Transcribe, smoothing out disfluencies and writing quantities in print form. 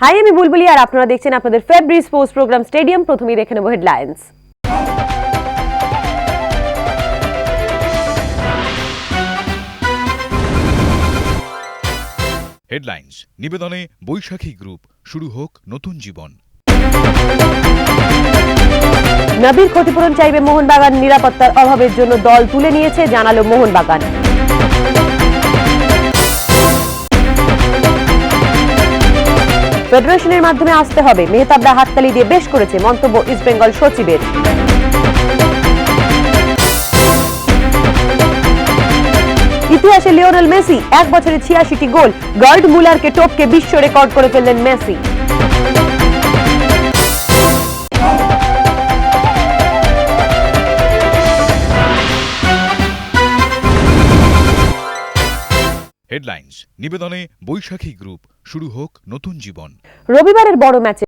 High, আমি বুলবুলি আর আপনারা দেখছেন আপনাদের ফেব্রুয়ারি স্পোর্টস প্রোগ্রাম স্টেডিয়াম। প্রথমেই দেখে নেব হেডলাইন্স। হেডলাইন্স নিবেদনে বৈশাখী গ্রুপ, শুরু হোক নতুন জীবন। নাবির ক্ষতিপূরণ চাইবে মোহনবাগান, নিরাপত্তার অভাবের জন্য দল তুলে নিয়েছে জানালো মোহনবাগান। ফেডারেশনের মাধ্যমে আসতে হবে, মেহতাবরা হাততালি দিয়ে বেশ করেছে, মন্তব্য ইস্টবেঙ্গল সচিবের। ইতিহাসে লিওনেল মেসি, এক বছরে ৮৬টি গোল, গার্ড মুলারকে টপকে বিশ্ব রেকর্ড করে ফেললেন মেসি। হেডলাইন্স নিবেদনে বৈশাখী গ্রুপ, শুরু হোক নতুন জীবন। রবিবারের বড় ম্যাচে